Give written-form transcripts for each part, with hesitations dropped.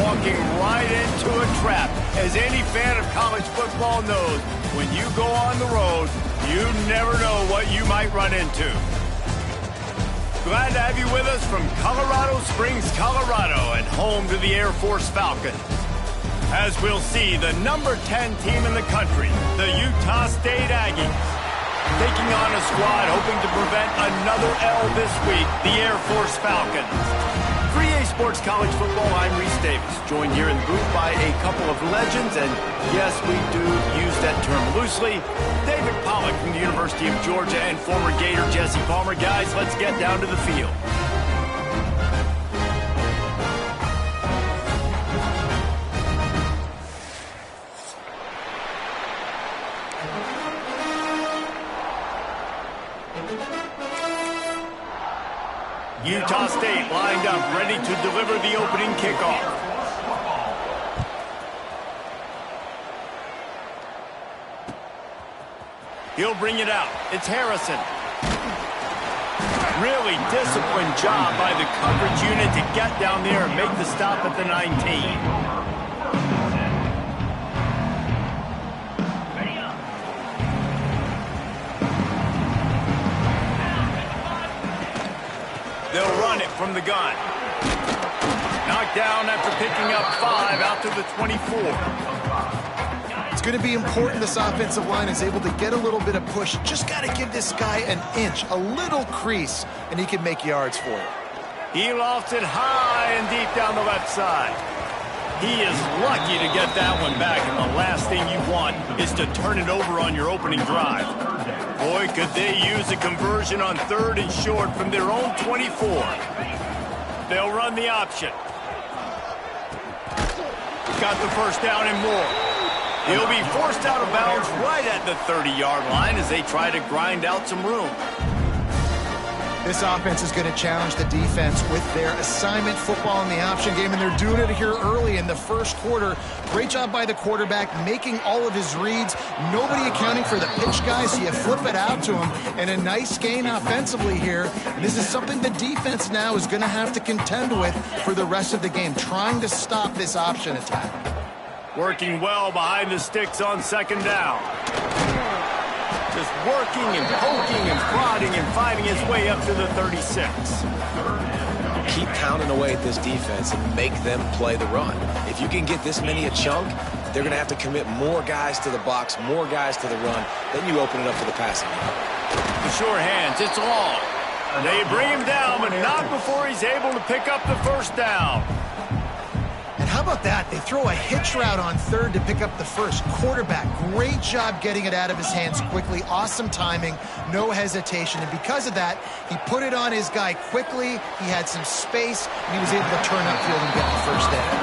walking right into a trap. As any fan of college football knows, when you go on the road, you never know what you might run into. Glad to have you with us from Colorado Springs, Colorado, and home to the Air Force Falcons. As we'll see, the number 10 team in the country, the Utah State Aggies, taking on a squad hoping to prevent another L this week, the Air Force Falcons. 3A Sports College Football, I'm Reese Davis, joined here in the booth by a couple of legends, and yes, we do use that term loosely. David Pollack from the University of Georgia and former Gator Jesse Palmer. Guys, let's get down to the field. Utah State lined up, ready to deliver the opening kickoff. He'll bring it out. It's Harrison. Really disciplined job by the coverage unit to get down there and make the stop at the 19. They'll run it from the gun. Knocked down after picking up 5 out to the 24. It's going to be important this offensive line is able to get a little bit of push. Just got to give this guy an inch, a little crease, and he can make yards for it. He lofts it high and deep down the left side. He is lucky to get that one back, and the last thing you want is to turn it over on your opening drive. Boy, could they use a conversion on 3rd and short from their own 24. They'll run the option. Got the first down and more. He'll be forced out of bounds right at the 30-yard line as they try to grind out some room. This offense is going to challenge the defense with their assignment football in the option game, and they're doing it here early in the first quarter. Great job by the quarterback, making all of his reads. Nobody accounting for the pitch guys, so you flip it out to him, and a nice gain offensively here. And this is something the defense now is going to have to contend with for the rest of the game, trying to stop this option attack. Working well behind the sticks on 2nd down. Just working and poking and prodding and fighting his way up to the 36. Keep pounding away at this defense and make them play the run. If you can get this many a chunk, they're going to have to commit more guys to the box, more guys to the run. Then you open it up for the passing game. The sure hands, it's long. They bring him down, but not before he's able to pick up the first down. And how about that? They throw a hitch route on 3rd to pick up the first. Quarterback, great job getting it out of his hands quickly. Awesome timing, no hesitation. And because of that, he put it on his guy quickly. He had some space, and he was able to turn upfield and get the first down.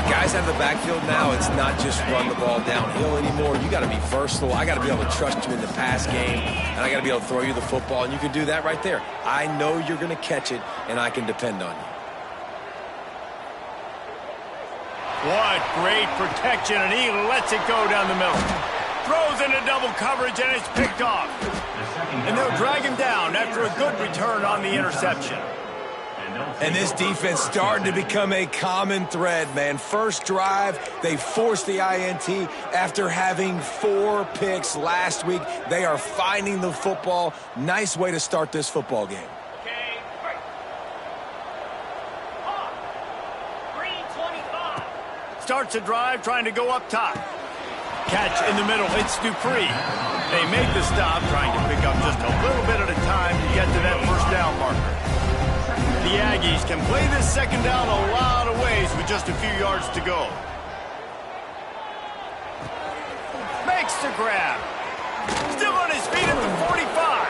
Guys out of the backfield now, it's not just run the ball downhill anymore. You got to be versatile. I got to be able to trust you in the pass game, and I got to be able to throw you the football, and you can do that right there. I know you're going to catch it, and I can depend on you. What great protection, and he lets it go down the middle. Throws into double coverage, and it's picked off. And they'll drag him down after a good return on the interception. And this defense starting to become a common thread, man. First drive, they forced the INT after having 4 picks last week. They are finding the football. Nice way to start this football game. Starts a drive trying to go up top. Catch in the middle. It's Dupree. They make the stop, trying to pick up just a little bit at a time to get to that first down marker. The Aggies can play this 2nd down a lot of ways with just a few yards to go. Makes the grab. Still on his feet at the 45.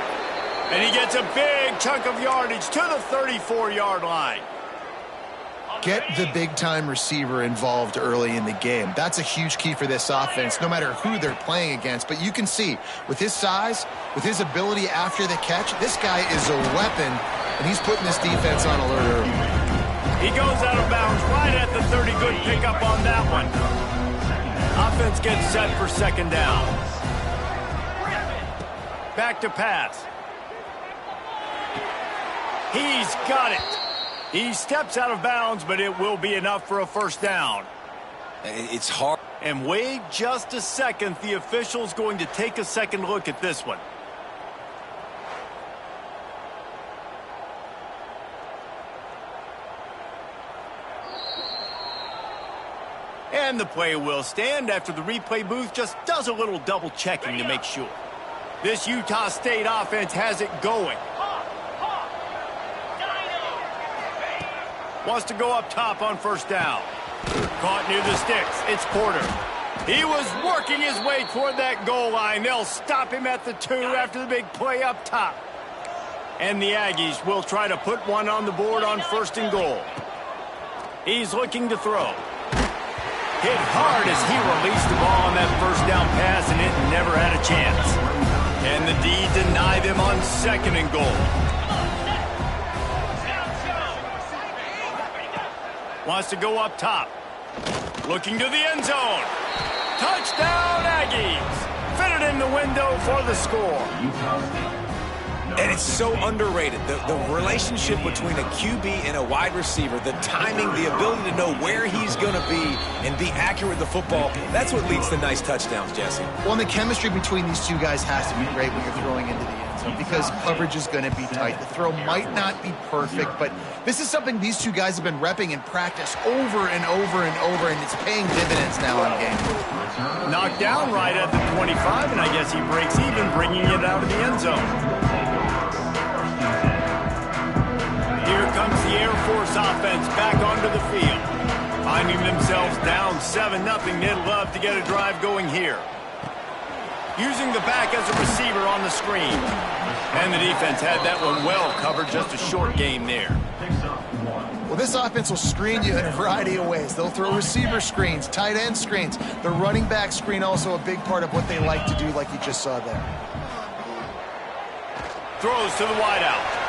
And he gets a big chunk of yardage to the 34-yard line. Get the big-time receiver involved early in the game. That's a huge key for this offense, no matter who they're playing against. But you can see, with his size, with his ability after the catch, this guy is a weapon, and he's putting this defense on alert early. He goes out of bounds right at the 30. Good pickup on that one. Offense gets set for 2nd down. Back to pass. He's got it. He steps out of bounds, but it will be enough for a first down. It's hard. And wait just a second. The official's going to take a second look at this one. And the play will stand after the replay booth just does a little double checking to make sure. This Utah State offense has it going. Wants to go up top on first down. Caught near the sticks. It's Porter. He was working his way toward that goal line. They'll stop him at the 2 after the big play up top. And the Aggies will try to put one on the board on first and goal. He's looking to throw. Hit hard as he released the ball on that first down pass, and it never had a chance. And the D denied them on second and goal. Wants to go up top. Looking to the end zone. Touchdown, Aggies. Fitted in the window for the score. And it's so underrated. The relationship between a QB and a wide receiver, the timing, the ability to know where he's going to be and be accurate with the football, that's what leads to nice touchdowns, Jesse. Well, and the chemistry between these two guys has to be great when you're throwing into the end zone because coverage is going to be tight. The throw might not be perfect, but this is something these two guys have been repping in practice over and over and over, and it's paying dividends now in game. Knocked down right at the 25, and I guess he breaks even, bringing it out of the end zone. Here comes the Air Force offense back onto the field. Finding themselves down 7-0, they'd love to get a drive going here. Using the back as a receiver on the screen. And the defense had that one well covered, just a short game there. Well, this offense will screen you in a variety of ways. They'll throw receiver screens, tight end screens. The running back screen also a big part of what they like to do, like you just saw there. Throws to the wideout.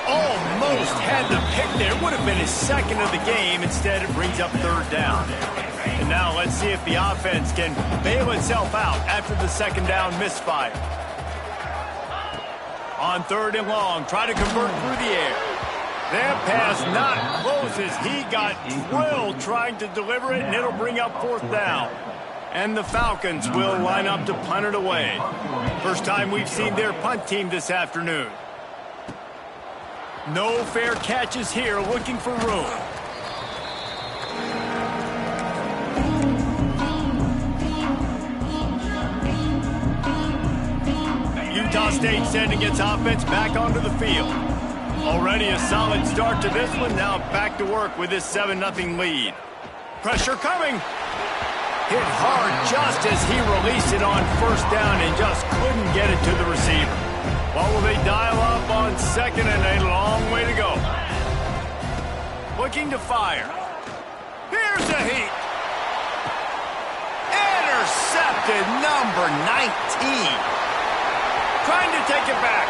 Almost had the pick there. Would have been his second of the game. Instead, it brings up third down. And now let's see if the offense can bail itself out after the second down misfire. On third and long, try to convert through the air. That pass not close as he got drilled trying to deliver it, and it'll bring up fourth down. And the Falcons will line up to punt it away. First time we've seen their punt team this afternoon. No fair catches here, looking for room. Utah State sending its offense back onto the field. Already a solid start to this one, now back to work with this 7-0 lead. Pressure coming. Hit hard just as he released it on first down and just couldn't get it to the receiver. What will they dial up on second, and a long way to go. Looking to fire. Here's a heat. Intercepted, number 19. Trying to take it back.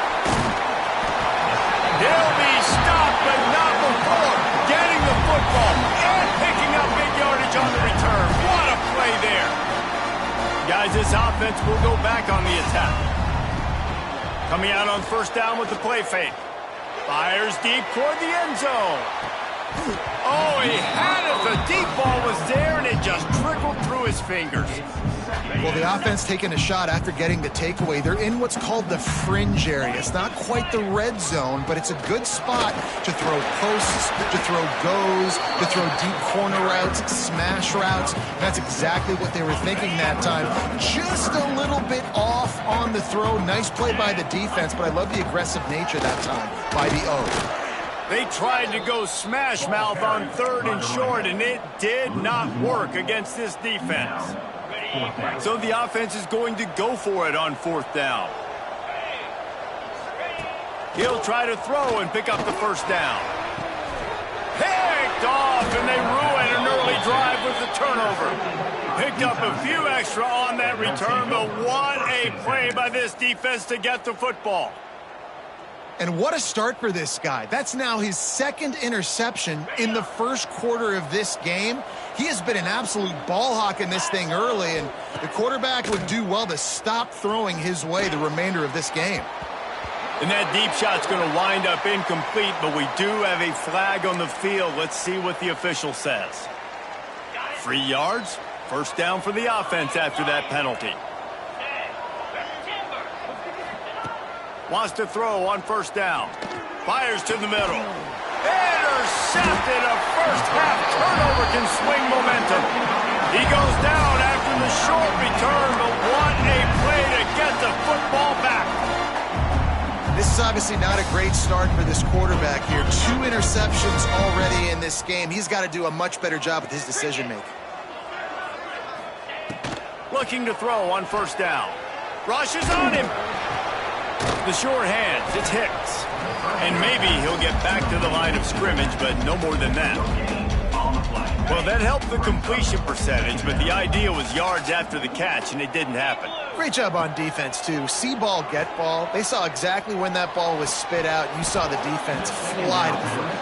He'll be stopped, but not before getting the football and picking up big yardage on the return. What a play there. Guys, this offense will go back on the attack. Coming out on first down with the play fake. Fires deep toward the end zone. Oh, he had it. The deep ball was there, and it just trickled through his fingers. Well, the offense taking a shot after getting the takeaway. They're in what's called the fringe area. It's not quite the red zone, but it's a good spot to throw posts, to throw goes, to throw deep corner routes, smash routes. That's exactly what they were thinking that time. Just a little bit off on the throw. Nice play by the defense, but I love the aggressive nature that time by the O. They tried to go smash mouth on third and short, and it did not work against this defense. So the offense is going to go for it on fourth down. He'll try to throw and pick up the first down. Picked off, and they ruin an early drive with the turnover. Picked up a few extra on that return, but what a play by this defense to get the football. And what a start for this guy. That's now his second interception in the first quarter of this game. He has been an absolute ball hawk in this thing early, and the quarterback would do well to stop throwing his way the remainder of this game. And that deep shot's going to wind up incomplete, but we do have a flag on the field. Let's see what the official says. 3 yards, first down for the offense after that penalty. Wants to throw on first down. Fires to the middle. Intercepted. A first-half turnover can swing momentum. He goes down after the short return, but what a play to get the football back. This is obviously not a great start for this quarterback here. 2 interceptions already in this game. He's got to do a much better job with his decision-making. Looking to throw on first down. Rushes on him. The short hands, it's Hicks. And maybe he'll get back to the line of scrimmage, but no more than that. Well, that helped the completion percentage, but the idea was yards after the catch, and it didn't happen. Great job on defense, too. See ball, get ball. They saw exactly when that ball was spit out. You saw the defense fly to the front.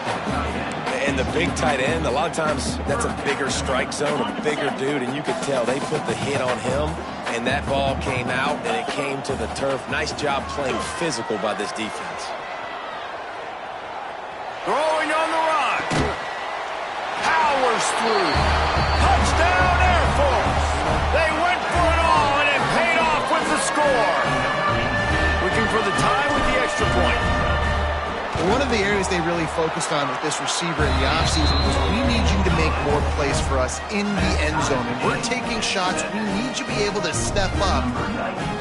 And the big tight end, a lot of times that's a bigger strike zone, a bigger dude, and you could tell they put the hit on him, and that ball came out, and it came to the turf. Nice job playing physical by this defense. Throwing on the run. Powers through. Touchdown Air Force. They went for it all, and it paid off with the score. Looking for the tie with the extra point. One of the areas they really focused on with this receiver in the offseason was we need you to make more plays for us in the end zone. And we're taking shots. We need you to be able to step up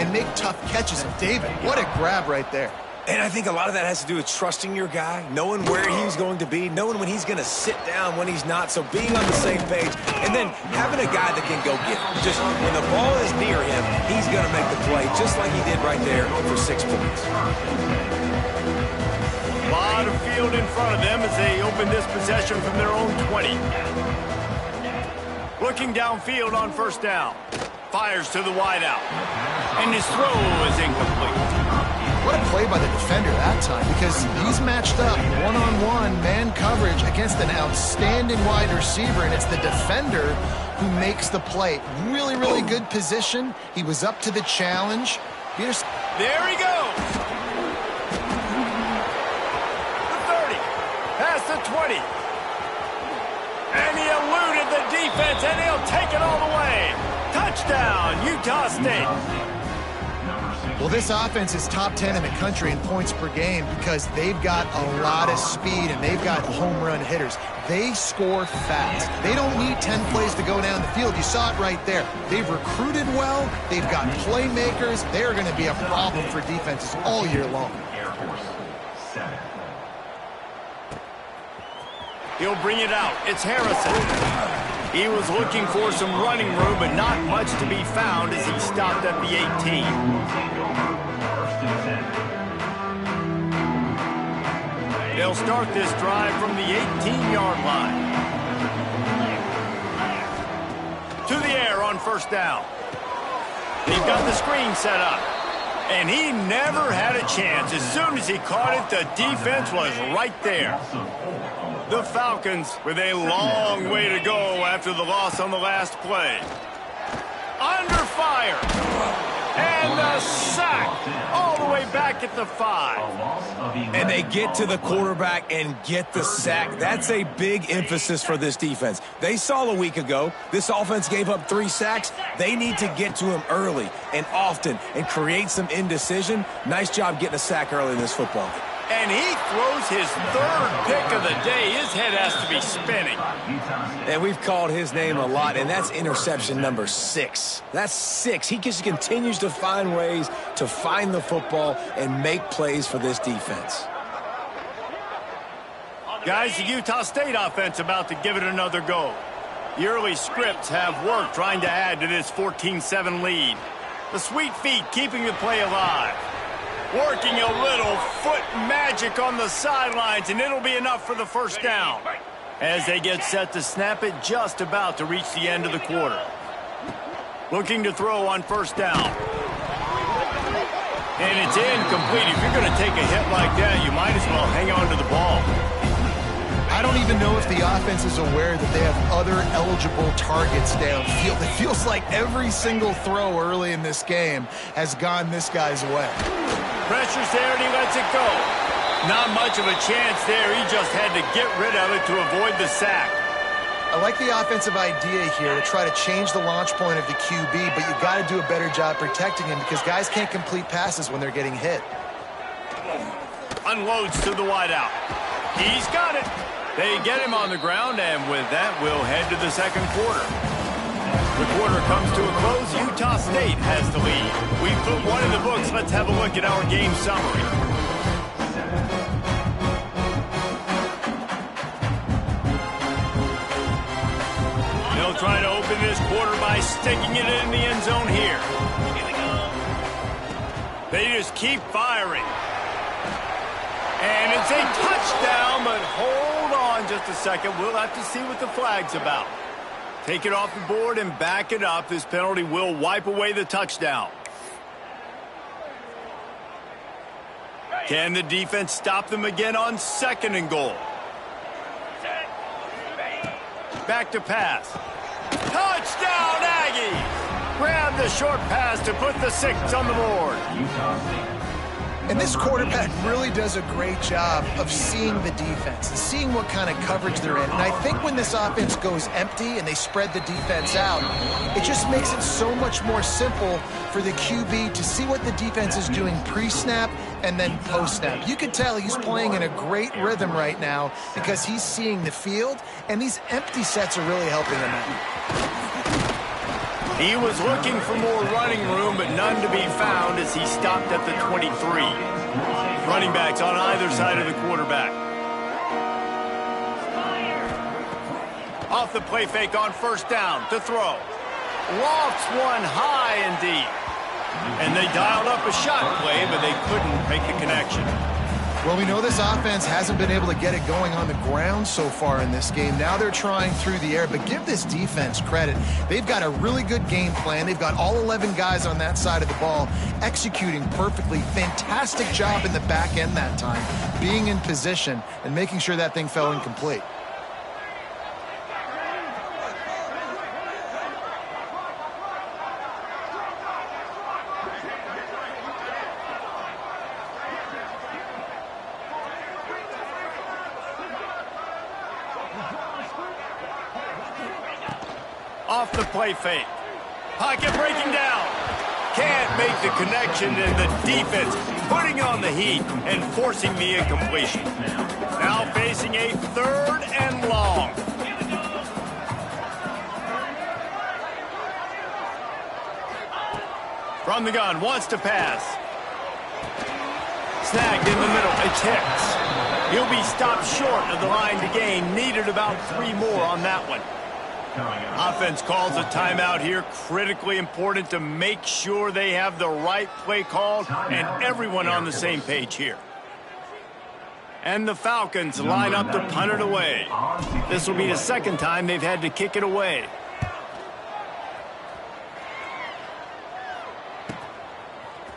and make tough catches. And David, what a grab right there. And I think a lot of that has to do with trusting your guy, knowing where he's going to be, knowing when he's going to sit down, when he's not, so being on the same page, and then having a guy that can go get it. Just when the ball is near him, he's going to make the play, just like he did right there for 6 points. A lot of field in front of them as they open this possession from their own 20. Looking downfield on first down. Fires to the wideout. And his throw is incomplete. What a play by the defender that time, because he's matched up one-on-one man coverage against an outstanding wide receiver, and it's the defender who makes the play. Really, really good position. He was up to the challenge. There he goes. The 30, past the 20. And he eluded the defense, and he'll take it all the way. Touchdown, Utah State. Well, this offense is top 10 in the country in points per game because they've got a lot of speed and they've got home run hitters. They score fast. They don't need 10 plays to go down the field. You saw it right there. They've recruited well. They've got playmakers. They're going to be a problem for defenses all year long. He'll bring it out. It's Harrison. He was looking for some running room, but not much to be found as he stopped at the 18. They'll start this drive from the 18-yard line. To the air on first down. They've got the screen set up. And he never had a chance. As soon as he caught it, the defense was right there. The Falcons with a long way to go after the loss on the last play. Under fire. And the sack all the way back at the 5. And they get to the quarterback and get the sack. That's a big emphasis for this defense. They saw a week ago, this offense gave up 3 sacks. They need to get to him early and often and create some indecision. Nice job getting a sack early in this football game. And he throws his 3rd pick of the day. His head has to be spinning. And we've called his name a lot, and that's interception number 6. That's 6. He just continues to find ways to find the football and make plays for this defense. Guys, the Utah State offense about to give it another go. The early scripts have worked trying to add to this 14-7 lead. The sweet feet keeping the play alive. Working a little foot magic on the sidelines, and it'll be enough for the first down. As they get set to snap it, just about to reach the end of the quarter. Looking to throw on first down. And it's incomplete. If you're going to take a hit like that, you might as well hang on to the ball. I don't even know if the offense is aware that they have other eligible targets downfield. It feels like every single throw early in this game has gone this guy's way. Pressure's there and he lets it go. Not much of a chance there. He just had to get rid of it to avoid the sack. I like the offensive idea here to try to change the launch point of the QB, but you got to do a better job protecting him because guys can't complete passes when they're getting hit. Unloads to the wideout. He's got it. They get him on the ground, and with that, we'll head to the second quarter. The quarter comes to a close. Utah State has the lead. We put one in the books. Let's have a look at our game summary. They'll try to open this quarter by sticking it in the end zone here. They just keep firing. And it's a touchdown, but hold on just a second. We'll have to see what the flag's about. Take it off the board and back it up. This penalty will wipe away the touchdown. Can the defense stop them again on 2nd and goal? Back to pass. Touchdown, Aggies! Grab the short pass to put the 6 on the board. And this quarterback really does a great job of seeing the defense and seeing what kind of coverage they're in. And I think when this offense goes empty and they spread the defense out, it just makes it so much more simple for the QB to see what the defense is doing pre-snap and then post-snap. You can tell he's playing in a great rhythm right now because he's seeing the field, and these empty sets are really helping him out. He was looking for more running room, but none to be found as he stopped at the 23. Running backs on either side of the quarterback. Off the play fake on 1st down to throw. Lofts one high and deep. And they dialed up a shot play, but they couldn't make the connection. Well, we know this offense hasn't been able to get it going on the ground so far in this game. Now they're trying through the air, but give this defense credit. They've got a really good game plan. They've got all 11 guys on that side of the ball executing perfectly. Fantastic job in the back end that time, being in position and making sure that thing fell incomplete. Off the play fake. Pocket breaking down. Can't make the connection, and the defense putting on the heat and forcing the incompletion. Now facing a 3rd and long. From the gun, wants to pass. Snagged in the middle, it's Hicks. He'll be stopped short of the line to gain. Needed about 3 more on that one. Offense calls a timeout here. Critically important to make sure they have the right play call and everyone on the same page here. And the Falcons line up to punt it away. This will be the 2nd time they've had to kick it away.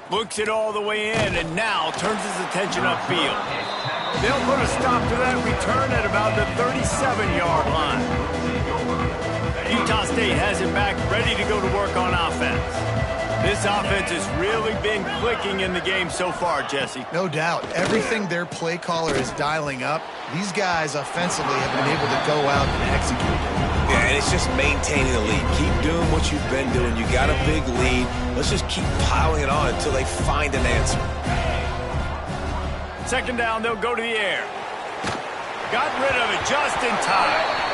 Looks it all the way in and now turns his attention upfield. They'll put a stop to that return at about the 37-yard line. Utah State has it back, ready to go to work on offense. This offense has really been clicking in the game so far, Jesse. No doubt. Everything their play caller is dialing up, these guys offensively have been able to go out and execute. Yeah, and it's just maintaining the lead. Keep doing what you've been doing. You got a big lead. Let's just keep piling it on until they find an answer. 2nd down, they'll go to the air. Got rid of it just in time.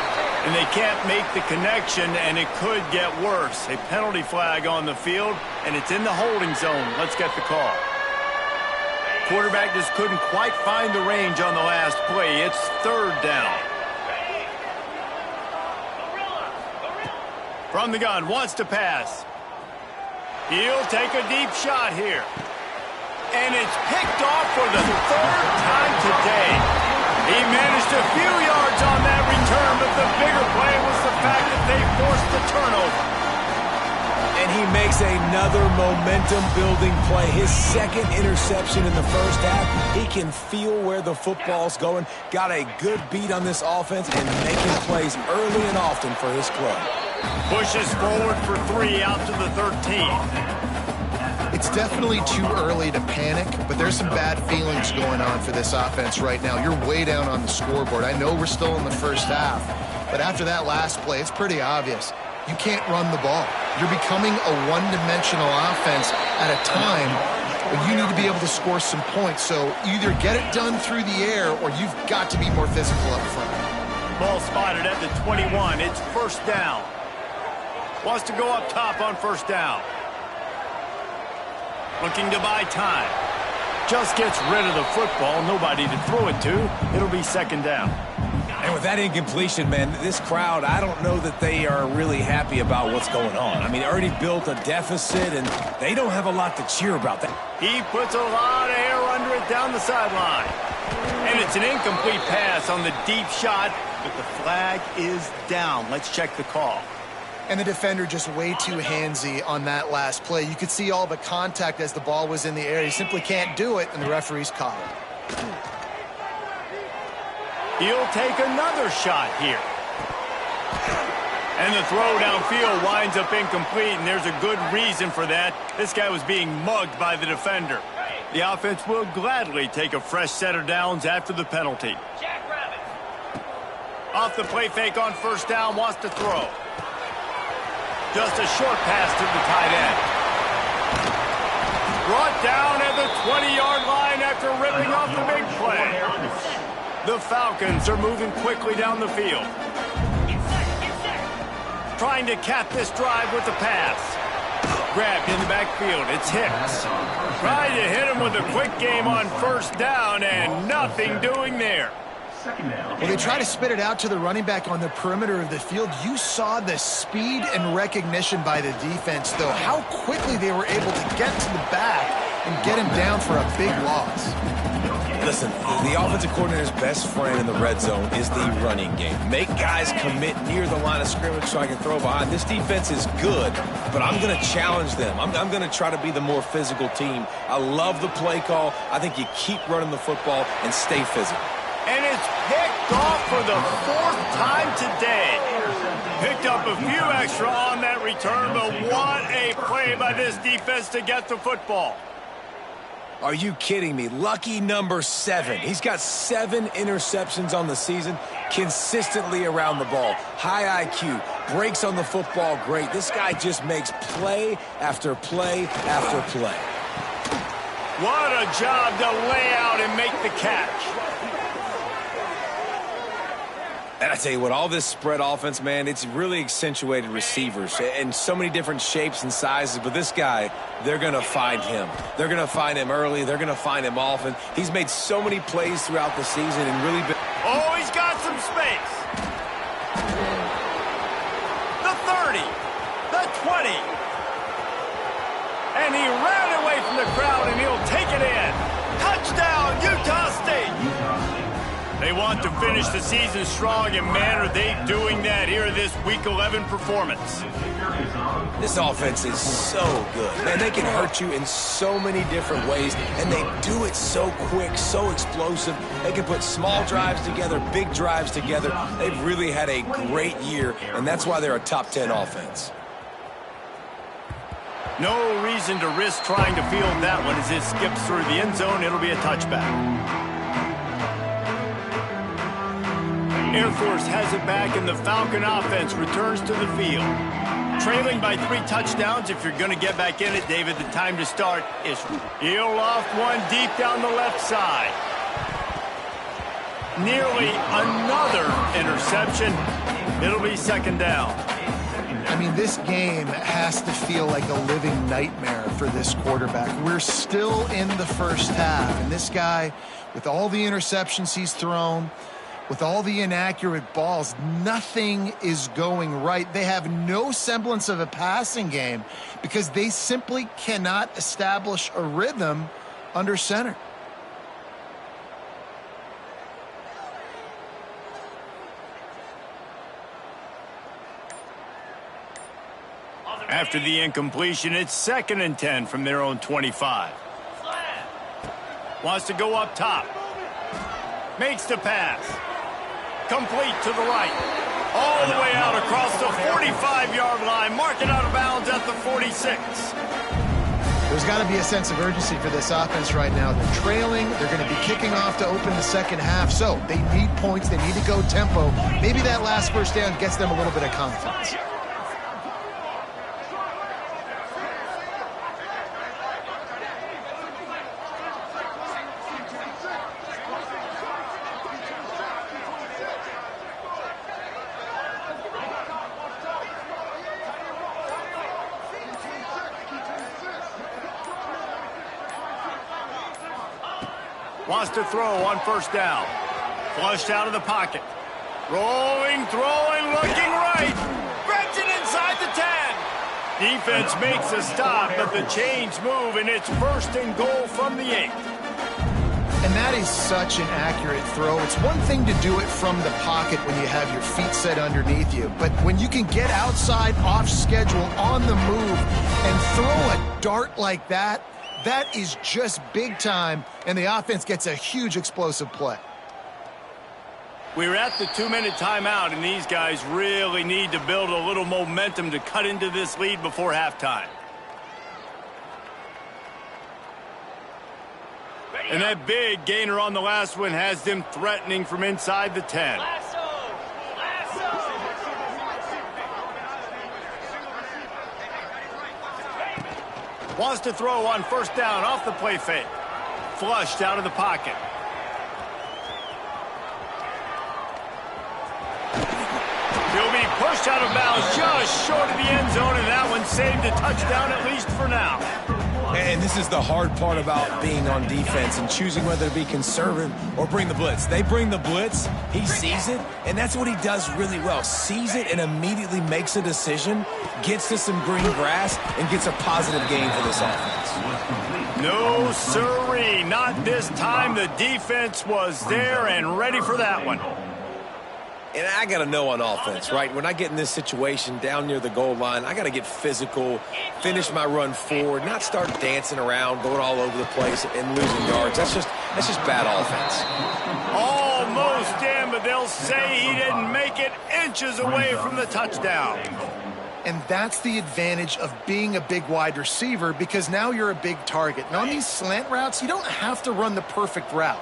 And they can't make the connection, and it could get worse. A penalty flag on the field, and it's in the holding zone. Let's get the call. Quarterback just couldn't quite find the range on the last play. It's 3rd down. From the gun, wants to pass. He'll take a deep shot here. And it's picked off for the 3rd time today. He managed a few yards on that return, but the bigger play was the fact that they forced the turnover. And he he makes another momentum-building play. His second interception in the first half. He can feel where the football's going. Got a good beat on this offense and making plays early and often for his club. Pushes forward for 3 out to the 13. It's definitely too early to panic, but there's some bad feelings going on for this offense right now. You're way down on the scoreboard. I know we're still in the first half, but after that last play, it's pretty obvious. You can't run the ball. You're becoming a one-dimensional offense at a time when you need to be able to score some points. So either get it done through the air or you've got to be more physical up front. Ball spotted at the 21. It's first down. Wants to go up top on first down. Looking to buy time. Just gets rid of the football. Nobody to throw it to. It'll be second down. And with that incompletion, man, this crowd, I don't know that they are really happy about what's going on. I mean, already built a deficit, and they don't have a lot to cheer about that. He puts a lot of air under it down the sideline. And it's an incomplete pass on the deep shot, but the flag is down. Let's check the call. And the defender just way too handsy on that last play. You could see all the contact as the ball was in the air. He simply can't do it, and the referee's caught him. He'll take another shot here. And the throw downfield winds up incomplete, and there's a good reason for that. This guy was being mugged by the defender. The offense will gladly take a fresh set of downs after the penalty. Off the play fake on first down, wants to throw. Just a short pass to the tight end. Brought down at the 20-yard line after ripping off the big play. The Falcons are moving quickly down the field. Trying to cap this drive with the pass. Grabbed in the backfield. It's Hicks. Trying to hit him with a quick game on first down, and nothing doing there. Well, they try to spit it out to the running back on the perimeter of the field. You saw the speed and recognition by the defense, though. How quickly they were able to get to the back and get him down for a big loss. Listen, the offensive coordinator's best friend in the red zone is the running game. Make guys commit near the line of scrimmage so I can throw behind. This defense is good, but I'm going to challenge them. I'm going to try to be the more physical team. I love the play call. I think you keep running the football and stay physical. And it's picked off for the 4th time today. Picked up a few extra on that return, but what a play by this defense to get the football. Are you kidding me? Lucky number 7. He's got 7 interceptions on the season, consistently around the ball. High IQ, breaks on the football great. This guy just makes play after play after play. What a job to lay out and make the catch. And I tell you what, all this spread offense, man, it's really accentuated receivers in so many different shapes and sizes. But this guy, they're going to find him. They're going to find him early. They're going to find him often. He's made so many plays throughout the season and really been... Oh, he's got some space. The 30. The 20. And he ran away from the crowd, and he'll take it in. Touchdown, Utah State. They want to finish the season strong, and man, are they doing that here in this Week 11 performance. This offense is so good. Man, they can hurt you in so many different ways, and they do it so quick, so explosive. They can put small drives together, big drives together. They've really had a great year, and that's why they're a top 10 offense. No reason to risk trying to field that one as it skips through the end zone. It'll be a touchback. Air Force has it back, and the Falcon offense returns to the field. Trailing by 3 touchdowns. If you're going to get back in it, David, the time to start is... He'll loft one deep down the left side. Nearly another interception. It'll be second down. I mean, this game has to feel like a living nightmare for this quarterback. We're still in the first half, and this guy, with all the interceptions he's thrown, with all the inaccurate balls, nothing is going right. They have no semblance of a passing game because they simply cannot establish a rhythm under center. After the incompletion, it's 2nd and 10 from their own 25. Wants to go up top. Makes the pass. Complete to the right. All the way out across the 45-yard line. Marking out of bounds at the 46. There's got to be a sense of urgency for this offense right now. They're trailing. They're going to be kicking off to open the second half. So they need points. They need to go tempo. Maybe that last first down gets them a little bit of confidence. Wants to throw on first down. Flushed out of the pocket. Rolling, throwing, looking right. Grabs it inside the 10. Defense makes a stop, but the chains move, and it's 1st and goal from the 8. And that is such an accurate throw. It's one thing to do it from the pocket when you have your feet set underneath you, but when you can get outside, off schedule, on the move, and throw a dart like that, that is just big time, and the offense gets a huge explosive play. We're at the 2-minute timeout, and these guys really need to build a little momentum to cut into this lead before halftime. And that big gainer on the last one has them threatening from inside the 10. Wants to throw on first down off the play fake. Flushed out of the pocket. He'll be pushed out of bounds just short of the end zone, and that one saved a touchdown at least for now. And this is the hard part about being on defense and choosing whether to be conservative or bring the blitz. They bring the blitz, he sees it, and that's what he does really well. Sees it and immediately makes a decision, gets to some green grass, and gets a positive gain for this offense. No, sirree, not this time. The defense was there and ready for that one. And I got to know on offense, right? When I get in this situation down near the goal line, I got to get physical, finish my run forward, not start dancing around, going all over the place and losing yards. That's just bad offense. Almost in, but they'll say he didn't make it, inches away from the touchdown. And that's the advantage of being a big wide receiver, because now you're a big target. And on these slant routes, you don't have to run the perfect route,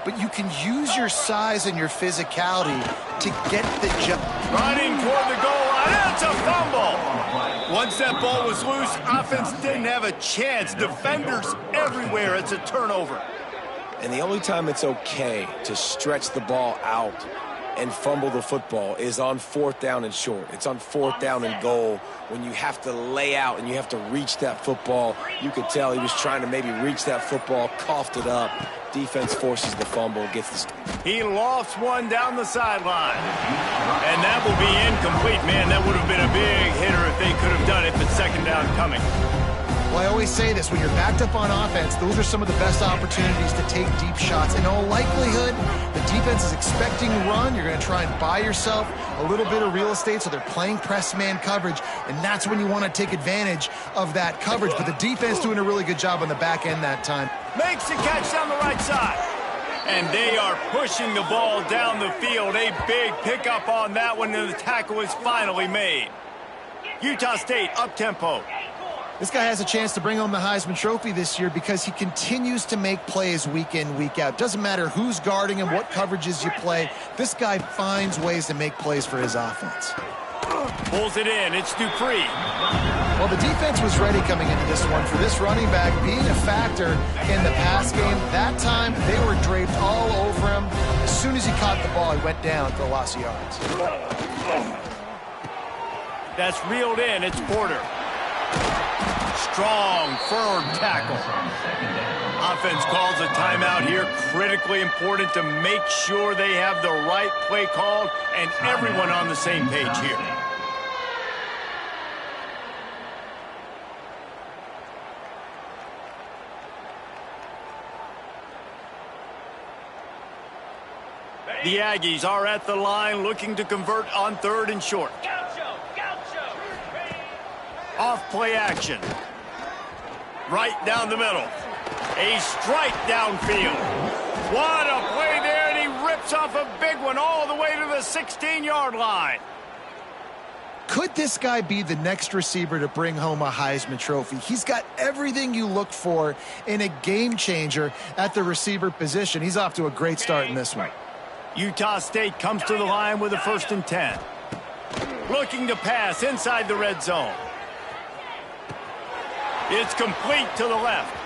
but you can use your size and your physicality to get the job. Running toward the goal line, it's a fumble. Once that ball was loose, offense didn't have a chance. Defenders everywhere, it's a turnover. And the only time it's okay to stretch the ball out and fumble the football is on 4th down and short. It's on 4th down and goal when you have to lay out and you have to reach that football. You could tell he was trying to maybe reach that football, coughed it up. Defense forces the fumble, gets the... He lofts one down the sideline. And that will be incomplete. Man, that would have been a big hitter if they could have done it, but 2nd down coming. Well, I always say this, when you're backed up on offense, those are some of the best opportunities to take deep shots. In all likelihood, the defense is expecting a run. You're going to try and buy yourself a little bit of real estate, so they're playing press man coverage, and that's when you want to take advantage of that coverage. But the defense doing a really good job on the back end that time. Makes the catch down the right side. And they are pushing the ball down the field. A big pickup on that one, and the tackle is finally made. Utah State up-tempo. This guy has a chance to bring home the Heisman Trophy this year because he continues to make plays week in, week out. Doesn't matter who's guarding him, what coverages you play. This guy finds ways to make plays for his offense. Pulls it in. It's Dupree. Well, the defense was ready coming into this one for this running back being a factor in the pass game. That time, they were draped all over him. As soon as he caught the ball, he went down for a loss of yards. That's reeled in. It's Porter. Strong, firm tackle. Offense calls a timeout here. Critically important to make sure they have the right play called and everyone on the same page here. The Aggies are at the line looking to convert on 3rd and short. Off play action. Right down the middle. A strike downfield. What a play there, and he rips off a big one all the way to the 16-yard line. Could this guy be the next receiver to bring home a Heisman Trophy? He's got everything you look for in a game changer at the receiver position. He's off to a great start in this one. Utah State comes to the line with a 1st and 10. Looking to pass inside the red zone. It's complete to the left.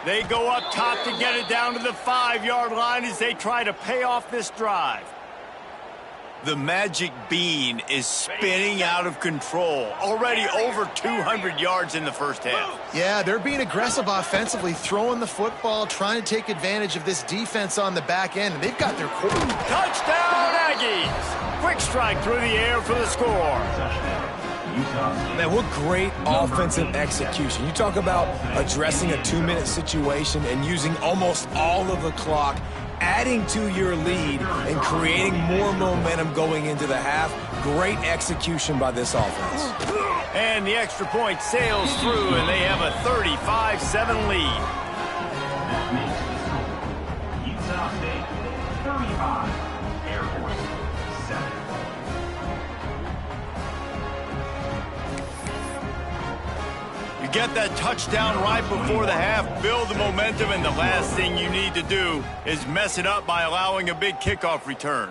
They go up top to get it down to the 5-yard line as they try to pay off this drive. The magic bean is spinning out of control. Already over 200 yards in the first half. Yeah, they're being aggressive offensively, throwing the football, trying to take advantage of this defense on the back end. And they've got their quarterback. Touchdown, Aggies! Quick strike through the air for the score. Man, what great offensive execution. You talk about addressing a 2-minute situation and using almost all of the clock, adding to your lead and creating more momentum going into the half. Great execution by this offense. And the extra point sails through, and they have a 35-7 lead. Utah State 35, Air Force 7. You get that touchdown right before the half, build the momentum, and the last thing you need to do is mess it up by allowing a big kickoff return.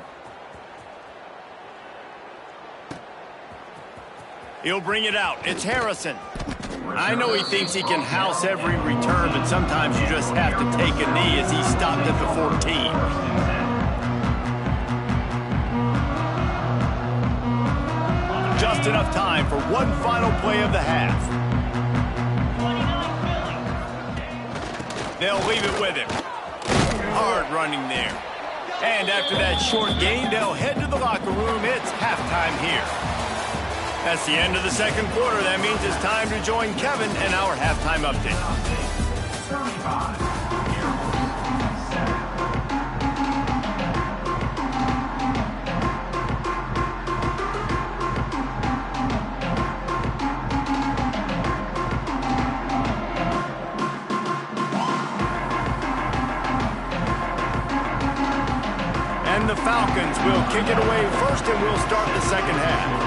He'll bring it out. It's Harrison. I know he thinks he can house every return, but sometimes you just have to take a knee as he stopped at the 14. Just enough time for one final play of the half. They'll leave it with him. Hard running there. And after that short gain, they'll head to the locker room. It's halftime here. That's the end of the second quarter. That means it's time to join Kevin and our halftime update. 35, Air Force 7. And the Falcons will kick it away first, and we'll start the second half.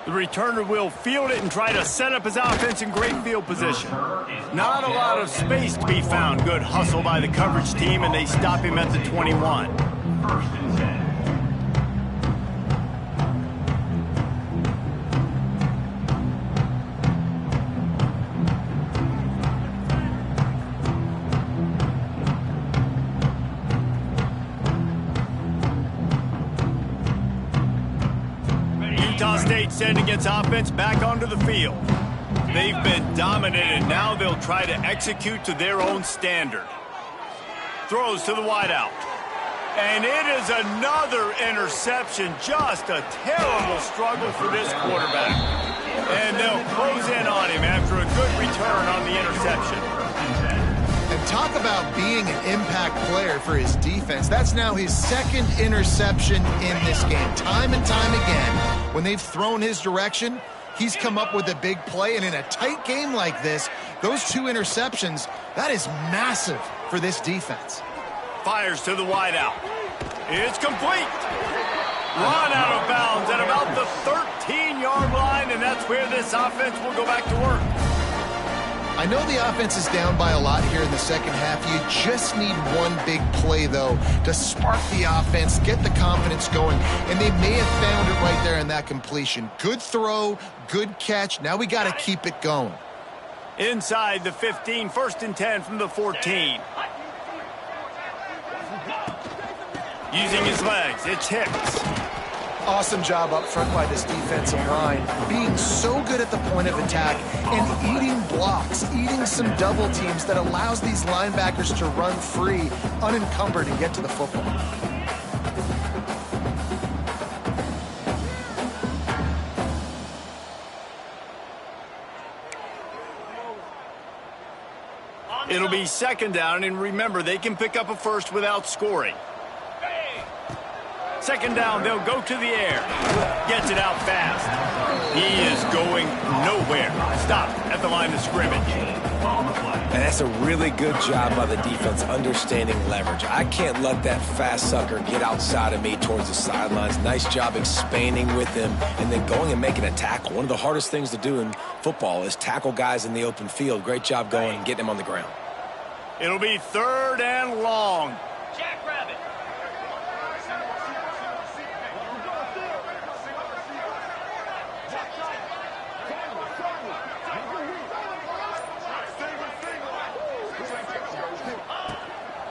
The returner will field it and try to set up his offense in great field position. Not a lot of space to be found. Good hustle by the coverage team, and they stop him at the 21. 1st and 10. Utah State sending its offense back onto the field. They've been dominated. Now they'll try to execute to their own standard. Throws to the wideout. And it is another interception. Just a terrible struggle for this quarterback. And they'll close in on him after a good return on the interception. And talk about being an impact player for his defense. That's now his 2nd interception in this game. Time and time again, when they've thrown his direction, he's come up with a big play. And in a tight game like this, those 2 interceptions, that is massive for this defense. Fires to the wideout. It's complete. Run out of bounds at about the 13-yard line, and that's where this offense will go back to work. I know the offense is down by a lot here in the second half. You just need one big play, though, to spark the offense, get the confidence going, and they may have found it right there in that completion. Good throw, good catch. Now we got to keep it going. Inside the 15, 1st and 10 from the 14. Using his legs, it's Hicks. Awesome job up front by this defensive line, being so good at the point of attack and eating blocks, eating some double teams that allows these linebackers to run free, unencumbered, and get to the football. It'll be second down, and remember, they can pick up a first without scoring. Second down, they'll go to the air. Gets it out fast. He is going nowhere. Stop at the line of scrimmage. And that's a really good job by the defense understanding leverage. I can't let that fast sucker get outside of me towards the sidelines. Nice job expanding with him and then going and making a tackle. One of the hardest things to do in football is tackle guys in the open field. Great job going and getting him on the ground. It'll be third and long. Jackrabbit.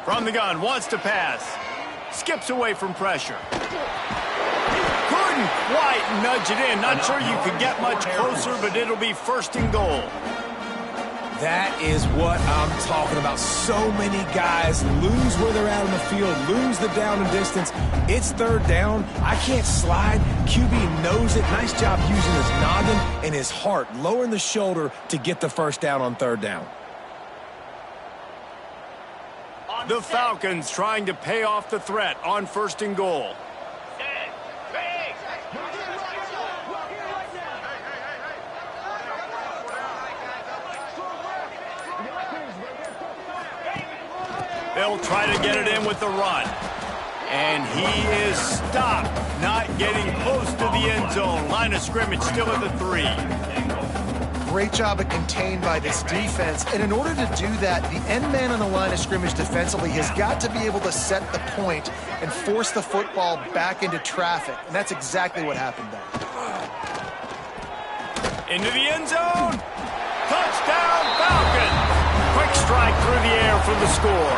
From the gun, wants to pass. Skips away from pressure. Couldn't quite nudge it in. Not sure you could get much closer, but it'll be first and goal. That is what I'm talking about. So many guys lose where they're at on the field, lose the down and distance. It's third down. I can't slide. QB knows it. Nice job using his noggin and his heart, lowering the shoulder to get the first down on third down. The Falcons trying to pay off the threat on first and goal. They'll try to get it in with the run. And he is stopped, not getting close to the end zone. Line of scrimmage still at the 3. Great job of contained by this defense. And in order to do that, the end man on the line of scrimmage defensively has got to be able to set the point and force the football back into traffic. And that's exactly what happened there. Into the end zone. Touchdown, Falcons. Quick strike through the air for the score.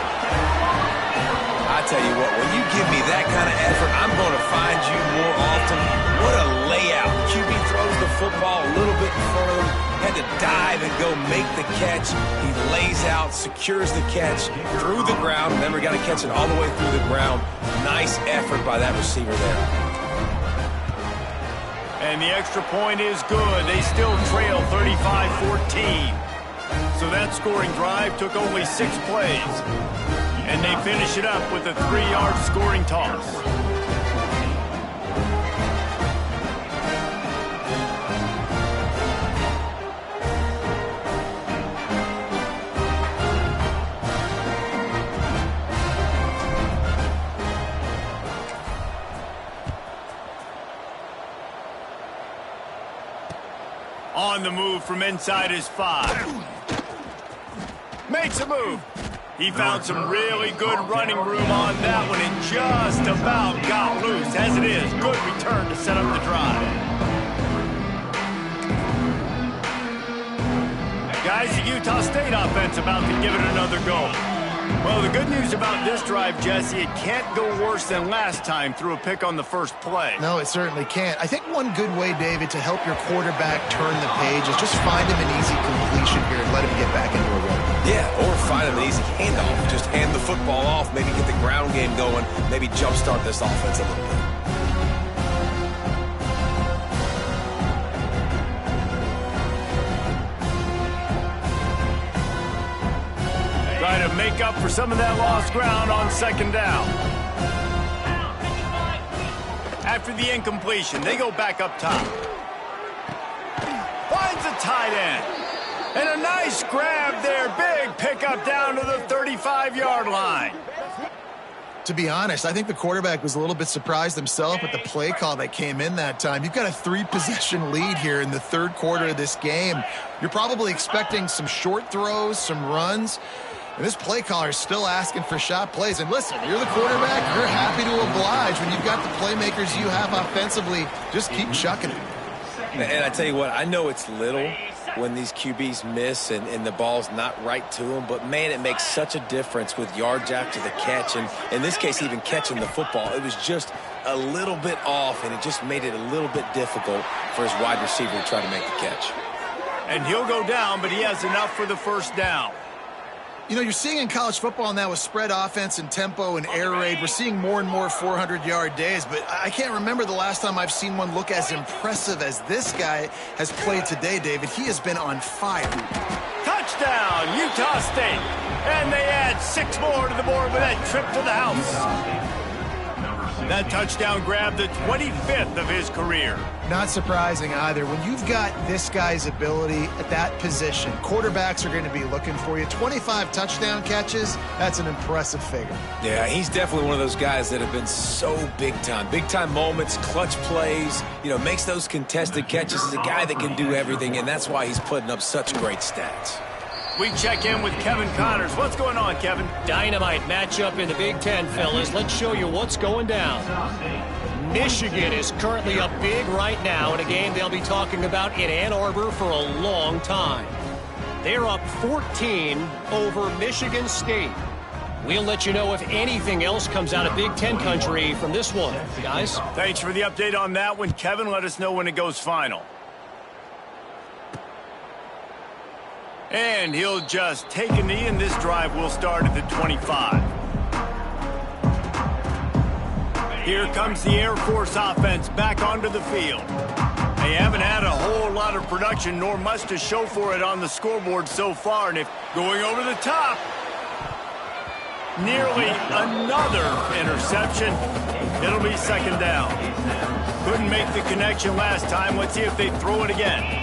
I tell you what, when you give me that kind of effort, I'm going to find you more often. What a layout. QB throws the football a little bit in front of him. Had to dive and go make the catch. He lays out, secures the catch through the ground. Remember, got to catch it all the way through the ground. Nice effort by that receiver there. And the extra point is good. They still trail 35-14. So that scoring drive took only 6 plays. And they finish it up with a 3-yard scoring toss. On the move from inside his 5. Makes a move. He found some really good running room on that one and just about got loose. As it is, good return to set up the drive. Guys, the Utah State offense about to give it another go. Well, the good news about this drive, Jesse, it can't go worse than last time through a pick on the first play. No, it certainly can't. I think one good way, David, to help your quarterback turn the page is just find him an easy completion here and let him get back into a run. Yeah, or find him an easy handoff. Just hand the football off, maybe get the ground game going, maybe jumpstart this offense a little bit. Trying to make up for some of that lost ground on second down. After the incompletion, they go back up top. Finds a tight end. And a nice grab there. Big pickup down to the 35-yard line. To be honest, I think the quarterback was a little bit surprised himself with the play call that came in that time. You've got a 3-possession lead here in the third quarter of this game. You're probably expecting some short throws, some runs. And this play caller is still asking for shot plays. And listen, you're the quarterback. You're happy to oblige. When you've got the playmakers you have offensively, just keep chucking it. And I tell you what, I know it's little when these QBs miss and the ball's not right to them, but man, it makes such a difference with yards after the catch. And in this case, even catching the football, it was just a little bit off, and it just made it a little bit difficult for his wide receiver to try to make the catch. And he'll go down, but he has enough for the first down. You know, you're seeing in college football now with spread offense and tempo and air raid, we're seeing more and more 400-yard days, but I can't remember the last time I've seen one look as impressive as this guy has played today, David. He has been on fire. Touchdown! Touchdown, Utah State. And they add 6 more to the board with that trip to the house. That touchdown grabbed the 25th of his career. Not surprising either. When you've got this guy's ability at that position, quarterbacks are going to be looking for you. 25 touchdown catches, that's an impressive figure. Yeah, he's definitely one of those guys that have been so big time. Big time moments, clutch plays, makes those contested catches. He's a guy that can do everything, and that's why he's putting up such great stats. We check in with Kevin Connors. What's going on, Kevin? Dynamite matchup in the Big Ten, fellas. Let's show you what's going down. Michigan is currently up big right now in a game they'll be talking about in Ann Arbor for a long time. They're up 14 over Michigan State. We'll let you know if anything else comes out of Big Ten country from this one, guys. Thanks for the update on that one, Kevin. Let us know when it goes final. And he'll just take a knee, and this drive will start at the 25. Here comes the Air Force offense back onto the field. They haven't had a whole lot of production, nor much to show for it on the scoreboard so far. And if going over the top, nearly another interception. It'll be second down. Couldn't make the connection last time. Let's see if they throw it again.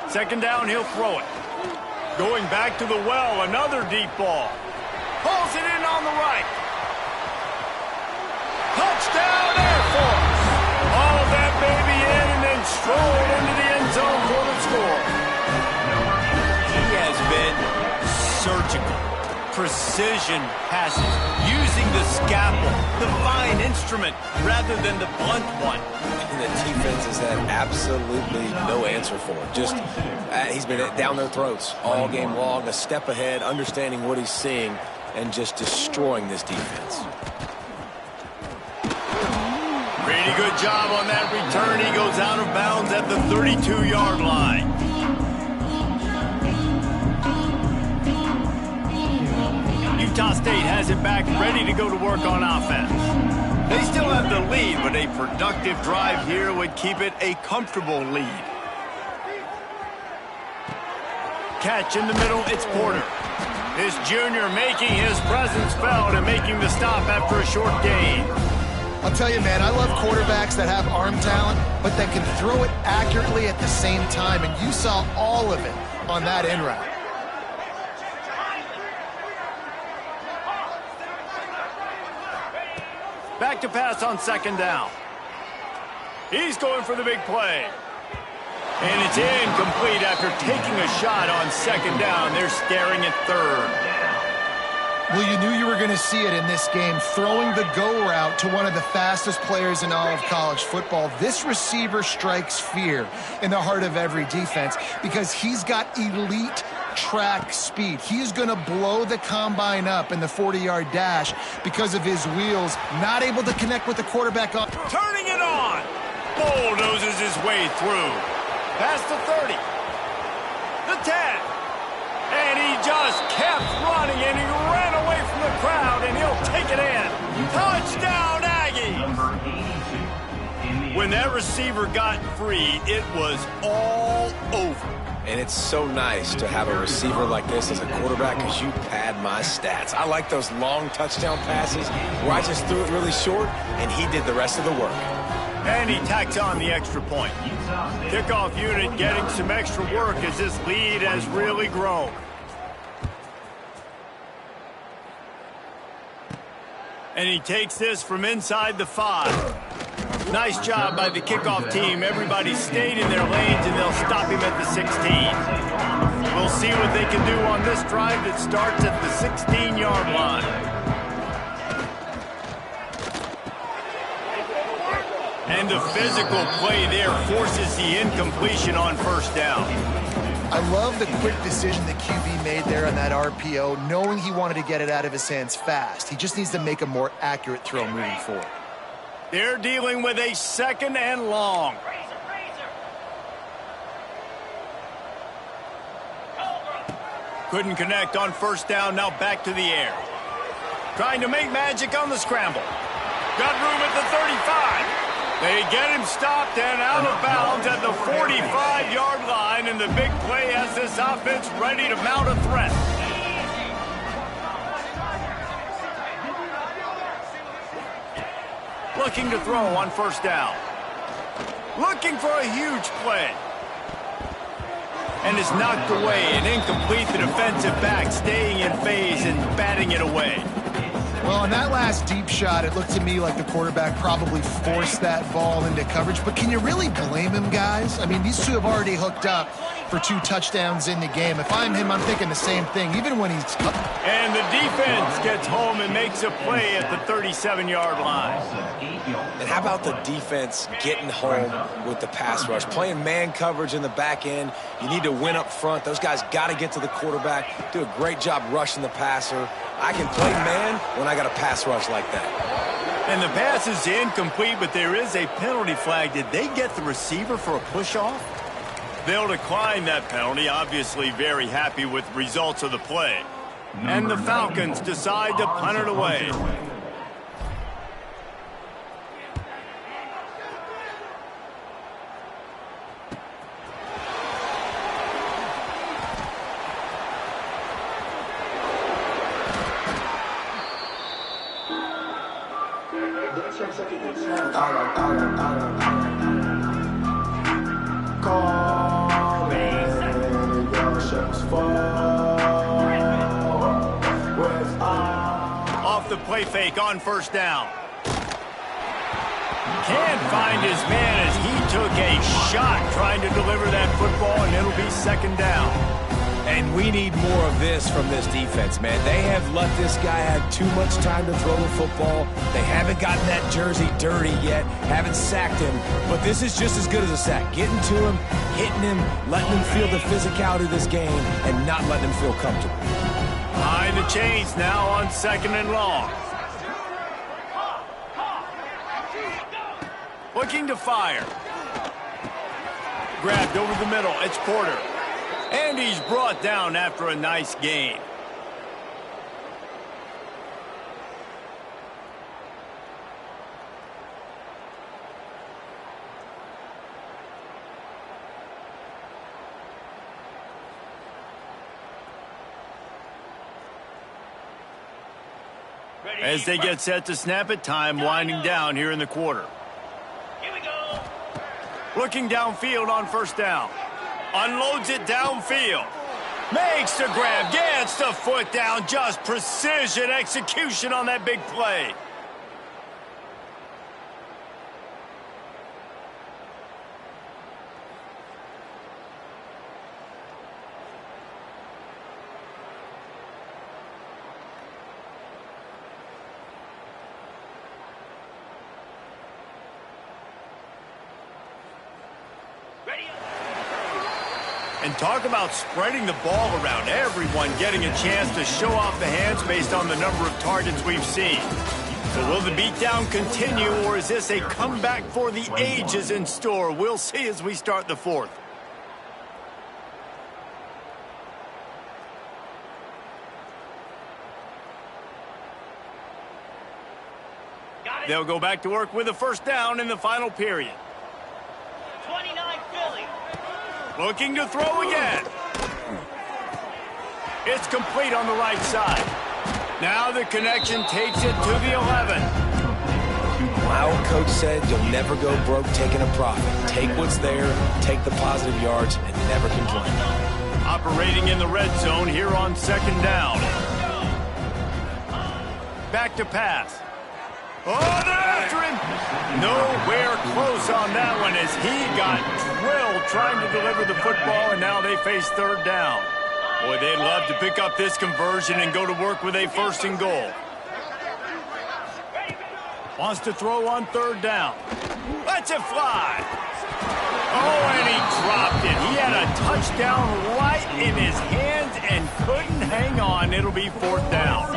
Second down, he'll throw it. Going back to the well, another deep ball. Pulls it in on the right. Touchdown, Air Force. All of that baby in and then strolling into the end zone for the score. He has been surgical. Precision passes, using the scalpel, the fine instrument, rather than the blunt one. And the defense has had absolutely no answer for him. Just, he's been down their throats all game long, a step ahead, understanding what he's seeing, and just destroying this defense. Pretty good job on that return. He goes out of bounds at the 32-yard line. Utah State has it back, ready to go to work on offense. They still have the lead, but a productive drive here would keep it a comfortable lead. Catch in the middle, it's Porter. This junior making his presence felt and making the stop after a short gain. I'll tell you, man, I love quarterbacks that have arm talent, but that can throw it accurately at the same time, and you saw all of it on that end route. Back to pass on second down. He's going for the big play. And it's incomplete after taking a shot on second down. They're staring at third. Well, you knew you were going to see it in this game, throwing the go route to one of the fastest players in all of college football. This receiver strikes fear in the heart of every defense because he's got elite track speed. He is going to blow the combine up in the 40-yard dash because of his wheels, not able to connect with the quarterback up. Turning it on. Bulldozes his way through. Past the 30. The 10. And he just kept running, and he ran away from the crowd, and he'll take it in. Touchdown, Aggies! When that receiver got free, it was all over. And it's so nice to have a receiver like this as a quarterback because you pad my stats. I like those long touchdown passes where I just threw it really short, and he did the rest of the work. And he tacks on the extra point. Kickoff unit getting some extra work as this lead has really grown. And he takes this from inside the 5. Nice job by the kickoff team. Everybody stayed in their lanes, and they'll stop him at the 16. We'll see what they can do on this drive that starts at the 16-yard line. And the physical play there forces the incompletion on first down. I love the quick decision the QB made there on that RPO, knowing he wanted to get it out of his hands fast. He just needs to make a more accurate throw moving forward. They're dealing with a second and long. Couldn't connect on first down, now back to the air. Trying to make magic on the scramble. Got room at the 35. They get him stopped and out of bounds at the 45-yard line, and the big play has this offense ready to mount a threat. Looking to throw on first down. Looking for a huge play. And is knocked away and incomplete. The defensive back staying in phase and batting it away. Well, on that last deep shot, it looked to me like the quarterback probably forced that ball into coverage. But can you really blame him, guys? I mean, these two have already hooked up for 2 touchdowns in the game. If I'm him, I'm thinking the same thing, even when he's... And the defense gets home and makes a play at the 37-yard line. And how about the defense getting home with the pass rush? Playing man coverage in the back end. You need to win up front. Those guys got to get to the quarterback, do a great job rushing the passer. I can play man when I got a pass rush like that. And the pass is incomplete, but there is a penalty flag. Did they get the receiver for a push-off? They'll decline that penalty, obviously very happy with results of the play. And the Falcons decide to punt it away. Off the play fake on first down. Can't find his man as he took a shot trying to deliver that football, and it'll be second down. And we need more of this from this defense, man. They have let this guy have too much time to throw the football. They haven't gotten that jersey dirty yet, haven't sacked him. But this is just as good as a sack. Getting to him, hitting him, letting him feel the physicality of this game, and not letting him feel comfortable. Behind the chains now on second and long. Looking to fire. Grabbed over the middle. It's Porter. And he's brought down after a nice gain. As they get set to snap it, time winding down here in the quarter. Here we go. Looking downfield on first down. Unloads it downfield. Makes the grab. Gets the foot down. Just precision execution on that big play. And talk about spreading the ball around. Everyone getting a chance to show off the hands based on the number of targets we've seen. So will the beatdown continue, or is this a comeback for the ages in store? We'll see as we start the fourth. They'll go back to work with a first down in the final period. 29 Philly. Looking to throw again. It's complete on the right side. Now the connection takes it to the 11. My old coach said you'll never go broke taking a profit. Take what's there, take the positive yards, and never complain. Operating in the red zone here on second down. Back to pass. Oh, they're after him. Nowhere close on that one as he got drilled trying to deliver the football, and now they face third down. Boy, they'd love to pick up this conversion and go to work with a first and goal. Wants to throw on third down. Lets it fly. Oh, and he dropped it. He had a touchdown right in his hands and couldn't hang on. It'll be fourth down.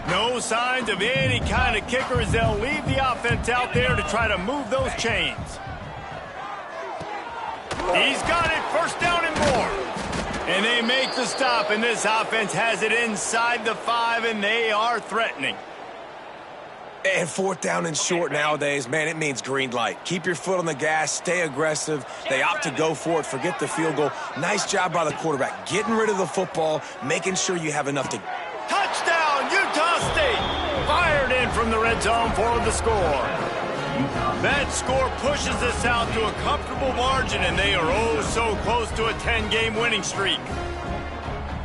No signs of any kind of kicker as they'll leave the offense out there to try to move those chains. He's got it, first down and more. And they make the stop, and this offense has it inside the 5, and they are threatening. And fourth down and short nowadays, man, it means green light. Keep your foot on the gas, stay aggressive. They opt to go for it, forget the field goal. Nice job by the quarterback, getting rid of the football, making sure you have enough to... Touchdown, Utah State! Fired in from the red zone for the score. That score pushes us out to a comfortable margin, and they are oh so close to a 10-game winning streak.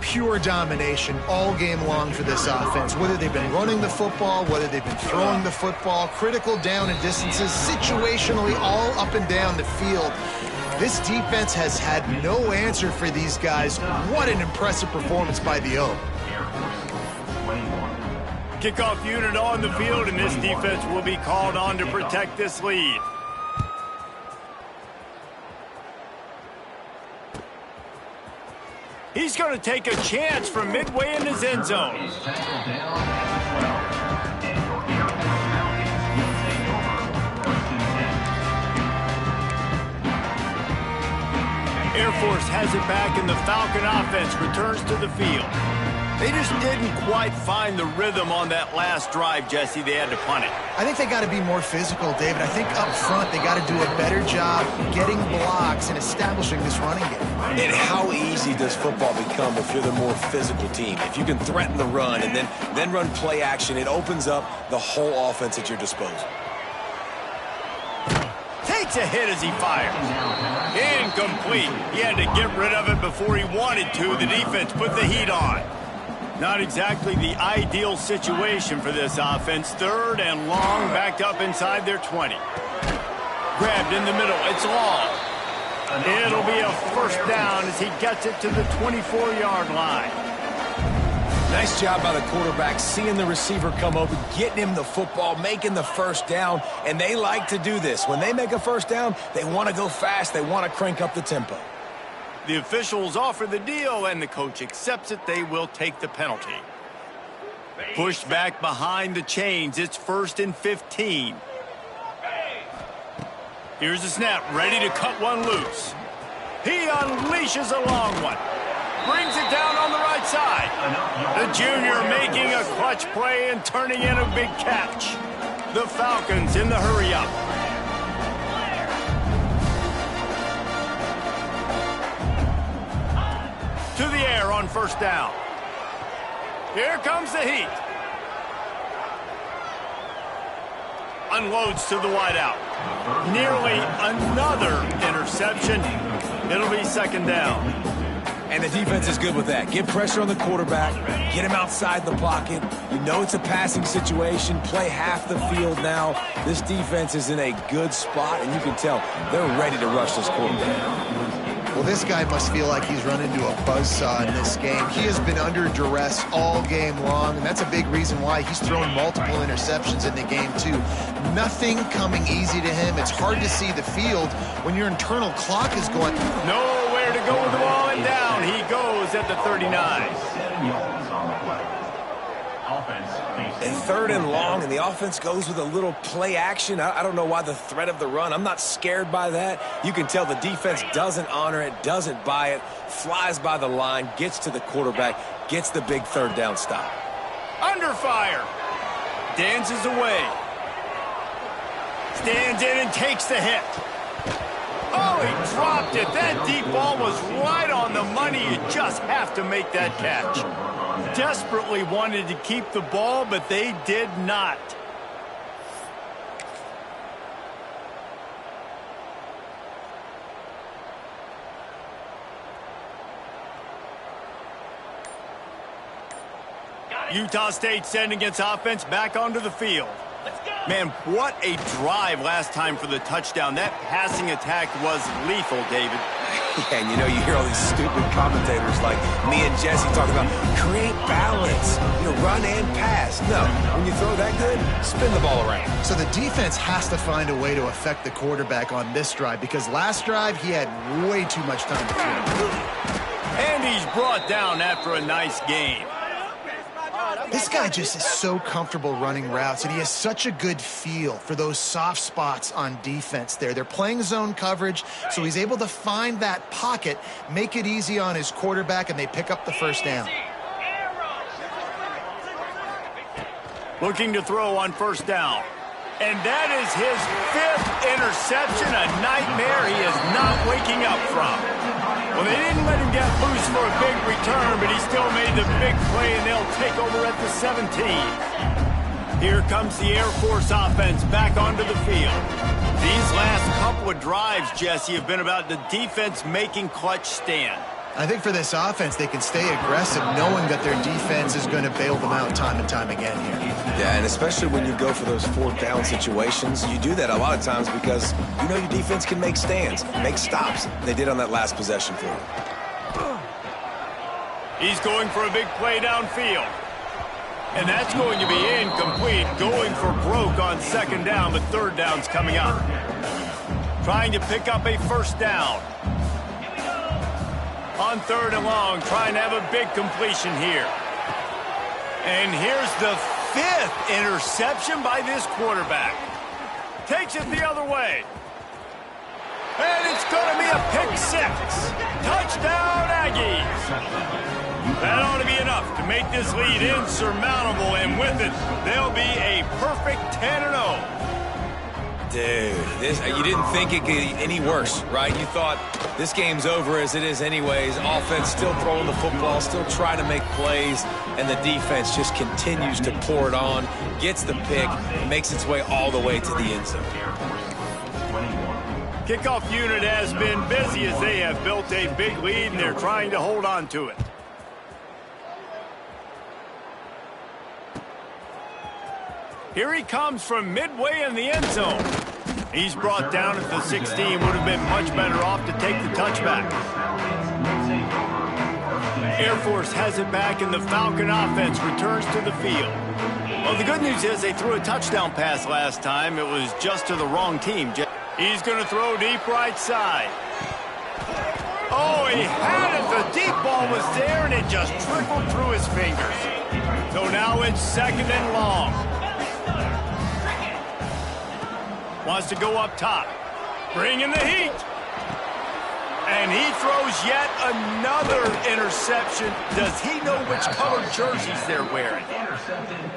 Pure domination all game long for this offense. Whether they've been running the football, whether they've been throwing the football, critical down and distances, situationally all up and down the field. This defense has had no answer for these guys. What an impressive performance by the O. Kickoff unit on the field, and this defense will be called on to protect this lead. He's going to take a chance from midway in his end zone. Air Force has it back, and the Falcon offense returns to the field. They just didn't quite find the rhythm on that last drive, Jesse. They had to punt it. I think they got to be more physical, David. I think up front they got to do a better job getting blocks and establishing this running game. And how easy does football become if you're the more physical team? If you can threaten the run and then run play action, it opens up the whole offense at your disposal. Takes a hit as he fires. Incomplete. He had to get rid of it before he wanted to. The defense put the heat on. Not exactly the ideal situation for this offense. Third and long, backed up inside their 20. Grabbed in the middle. It's long. It'll be a first down as he gets it to the 24-yard line. Nice job by the quarterback, seeing the receiver come open, getting him the football, making the first down, and they like to do this. When they make a first down, they want to go fast. They want to crank up the tempo. The officials offer the deal, and the coach accepts it. They will take the penalty. Pushed back behind the chains. It's 1st and 15. Here's the snap, ready to cut one loose. He unleashes a long one. Brings it down on the right side. The junior making a clutch play and turning in a big catch. The Falcons in the hurry-up. To the air on first down. Here comes the heat. Unloads to the wideout. Nearly another interception. It'll be second down. And the defense is good with that. Get pressure on the quarterback. Get him outside the pocket. You know it's a passing situation. Play half the field now. This defense is in a good spot, and you can tell they're ready to rush this quarterback. Well, this guy must feel like he's run into a buzzsaw in this game. He has been under duress all game long, and that's a big reason why he's thrown multiple interceptions in the game, too. Nothing coming easy to him. It's hard to see the field when your internal clock is going. Nowhere to go with the ball, and down he goes at the 39. And third and long, and the offense goes with a little play action. I don't know why the threat of the run. I'm not scared by that. You can tell the defense doesn't honor it, doesn't buy it, flies by the line, gets to the quarterback, gets the big third down stop. Under fire. Dances away. Stands in and takes the hit. Oh, he dropped it. That deep ball was right on the money. You just have to make that catch. Desperately wanted to keep the ball, but they did not. Utah State sending its offense back onto the field. Man, what a drive last time for the touchdown. That passing attack was lethal, David. Yeah, and you know, you hear all these stupid commentators like me and Jesse talk about create balance, run and pass. No, when you throw that good, spin the ball around. So the defense has to find a way to affect the quarterback on this drive, because last drive he had way too much time to throw. And he's brought down after a nice game. This guy just is so comfortable running routes, and he has such a good feel for those soft spots on defense there. They're playing zone coverage, so he's able to find that pocket, make it easy on his quarterback, and they pick up the first down. Looking to throw on first down. And that is his 5th interception, a nightmare he is not waking up from. Well, they didn't let him get loose for a big return, but he still made the big play, and they'll take over at the 17. Here comes the Air Force offense back onto the field. These last couple of drives, Jesse, have been about the defense making clutch stand. I think for this offense, they can stay aggressive knowing that their defense is going to bail them out time and time again here. Yeah, and especially when you go for those 4th down situations, you do that a lot of times because you know your defense can make stands, make stops. They did on that last possession for him. He's going for a big play downfield. And that's going to be incomplete, going for broke on 2nd down, but 3rd down's coming up. Trying to pick up a 1st down. On 3rd and long, trying to have a big completion here. And here's the 5th interception by this quarterback. Takes it the other way. And it's going to be a pick 6. Touchdown, Aggies. That ought to be enough to make this lead insurmountable, and with it, they'll be a perfect 10-0. Dude, you didn't think it could get any worse, right? You thought this game's over as it is anyways. Offense still throwing the football, still trying to make plays, and the defense just continues to pour it on, gets the pick, makes its way all the way to the end zone. Kickoff unit has been busy as they have built a big lead, and they're trying to hold on to it. Here he comes from midway in the end zone. He's brought down at the 16. Would have been much better off to take the touchback. Air Force has it back, and the Falcon offense returns to the field. Well, the good news is they threw a touchdown pass last time. It was just to the wrong team. He's going to throw deep right side. Oh, he had it. The deep ball was there, and it just trickled through his fingers. So now it's 2nd and long. Wants to go up top. Bring in the heat. And he throws yet another interception. Does he know which colored jerseys they're wearing?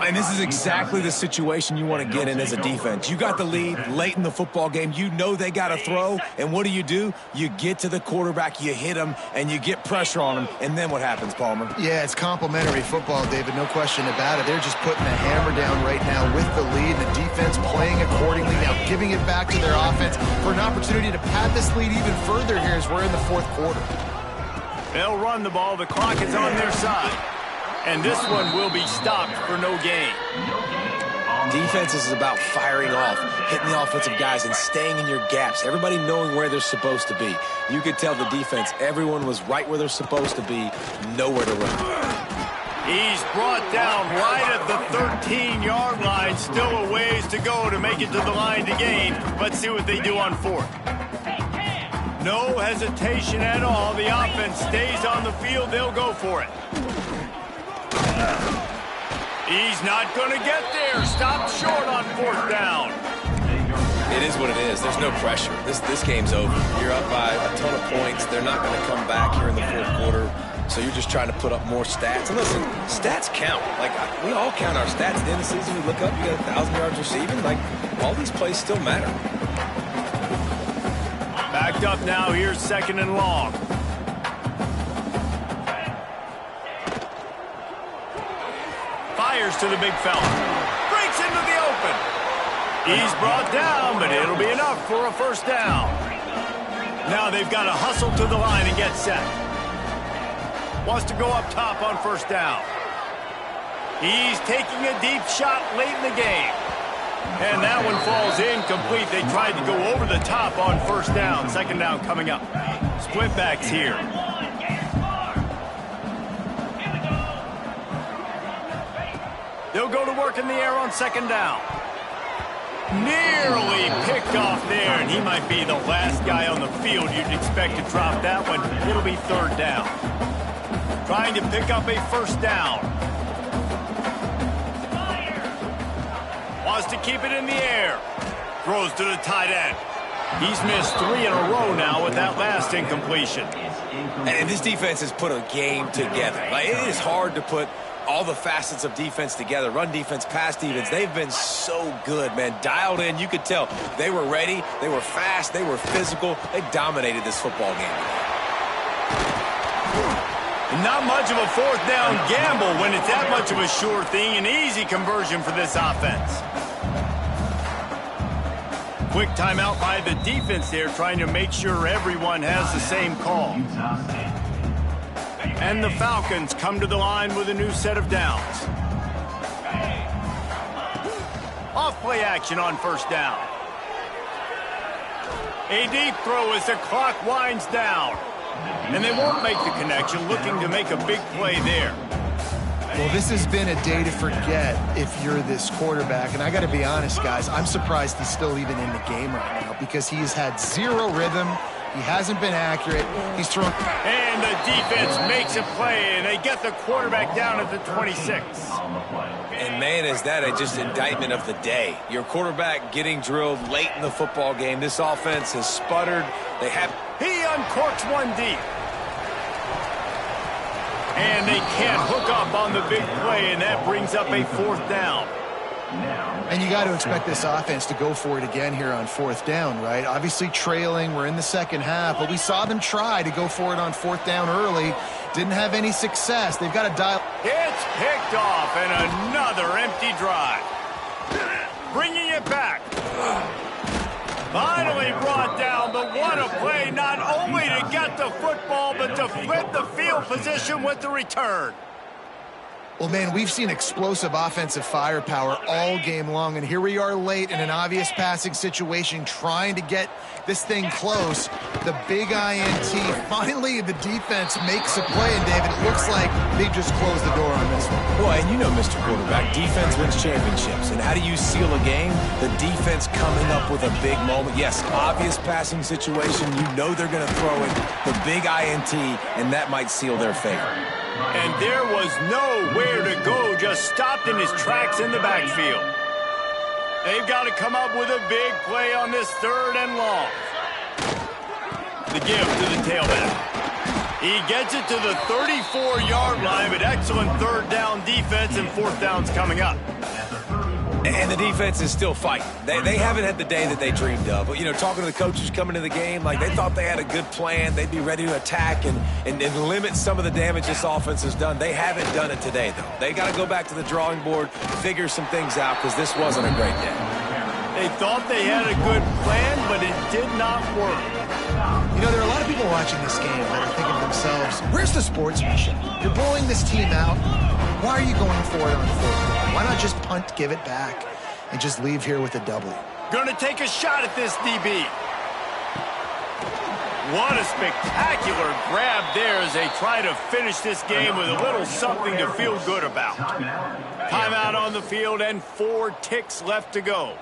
And this is exactly the situation you want to get in as a defense. You got the lead late in the football game. You know they got to throw. And what do? You get to the quarterback, you hit him, and you get pressure on him. And then what happens, Palmer? Yeah, it's complimentary football, David. No question about it. They're just putting the hammer down right now with the lead. The defense playing accordingly. Now giving it back to their offense for an opportunity to pad this lead even further here as we're in the 4th quarter. They'll run the ball. The clock is on their side. And this one will be stopped for no gain. Defense is about firing off, hitting the offensive guys, and staying in your gaps. Everybody knowing where they're supposed to be. You could tell the defense, everyone was right where they're supposed to be, nowhere to run. He's brought down right at the 13-yard line. Still a ways to go to make it to the line to gain. Let's see what they do on 4th. No hesitation at all. The offense stays on the field. They'll go for it. He's not going to get there. Stopped short on 4th down. It is what it is. There's no pressure. This game's over. You're up by a ton of points. They're not going to come back here in the 4th quarter. So you're just trying to put up more stats. And listen, stats count. Like, we all count our stats. At the end of the season, we look up, you got 1,000 yards receiving. Like, all these plays still matter. Backed up now. Here's 2nd and long. Fires to the big fella. Breaks into the open. He's brought down, but it'll be enough for a 1st down. Now they've got to hustle to the line and get set. Wants to go up top on 1st down. He's taking a deep shot late in the game. And that one falls incomplete. They tried to go over the top on 1st down. 2nd down coming up. Split backs here. They'll go to work in the air on 2nd down. Nearly picked off there, and he might be the last guy on the field you'd expect to drop that one. It'll be 3rd down. Trying to pick up a 1st down. Wants to keep it in the air. Throws to the tight end. He's missed 3 in a row now with that last incompletion. And this defense has put a game together. Like, it is hard to put all the facets of defense together, run defense, pass defense. They've been so good, man. Dialed in. You could tell they were ready. They were fast. They were physical. They dominated this football game. Not much of a fourth down gamble when it's that much of a sure thing. An easy conversion for this offense. Quick timeout by the defense there, trying to make sure everyone has the same call. And the Falcons come to the line with a new set of downs. Off play action on first down. A deep throw as the clock winds down. And they won't make the connection, looking to make a big play there. Well, this has been a day to forget if you're this quarterback. And I got to be honest, guys, I'm surprised he's still even in the game right now because he's had zero rhythm. He hasn't been accurate. He's thrown. And the defense makes a play, and they get the quarterback down at the 26. And, man, is that just indictment of the day. Your quarterback getting drilled late in the football game. This offense has sputtered. He uncorks one deep. And they can't hook up on the big play, and that brings up a fourth down. And you got to expect this offense to go for it again here on fourth down, right? Obviously trailing. We're in the second half, but we saw them try to go for it on fourth down early. Didn't have any success. They've got to dial. It's picked off, and another empty drive. Bringing it back. Finally brought down, but what a play, not only to get the football, but to flip the field position with the return. Well, man, we've seen explosive offensive firepower all game long, and here we are late in an obvious passing situation trying to get this thing close. The big INT. Finally, the defense makes a play, and, David, it looks like they just closed the door on this one. Well, and you know, Mr. Quarterback, defense wins championships. And how do you seal a game? The defense coming up with a big moment. Yes, obvious passing situation. You know they're going to throw it. The big INT, and that might seal their fate. And there was nowhere to go, just stopped in his tracks in the backfield. They've got to come up with a big play on this third and long. The give to the tailback. He gets it to the 34-yard line, but excellent third down defense, and fourth down's coming up. And the defense is still fighting. They haven't had the day that they dreamed of. But, you know, talking to the coaches coming to the game, like they thought they had a good plan. They'd be ready to attack and limit some of the damage this offense has done. They haven't done it today, though. They got to go back to the drawing board, figure some things out, because this wasn't a great day. They thought they had a good plan, but it did not work. You know, there are a lot of people watching this game that are thinking to themselves, where's the sportsmanship? You're blowing this team out. Why are you going for it on fourth down? Why not just punt, give it back, and just leave here with a W? Gonna take a shot at this DB. What a spectacular grab there as they try to finish this game with a little something to feel good about. Timeout on the field and 4 ticks left to go.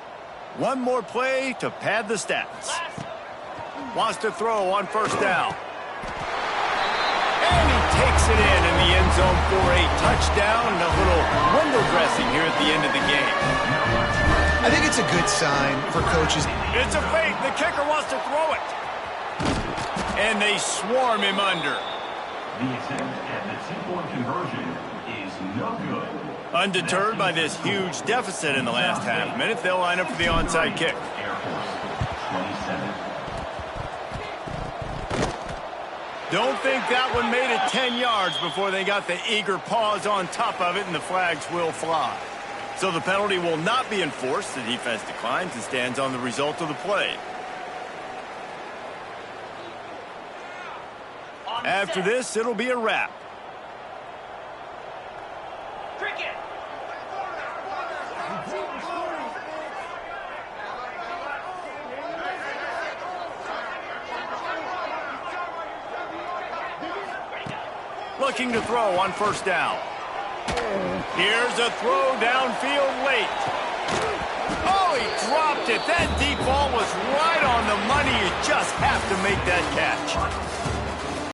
One more play to pad the stats. Wants to throw on first down. And he takes it in the end zone for a touchdown and a little window dressing here at the end of the game. I think it's a good sign for coaches. It's a fake. The kicker wants to throw it. And they swarm him under. The attempt at the 2-point conversion is no good. Undeterred by this huge deficit in the last half minute, they'll line up for the onside kick. Air Force 27. Don't think that one made it 10 yards before they got the eager paws on top of it, and the flags will fly. So the penalty will not be enforced. The defense declines and stands on the result of the play. After this, it'll be a wrap. Looking to throw on first down. Here's a throw downfield late. Oh, he dropped it. That deep ball was right on the money. You just have to make that catch.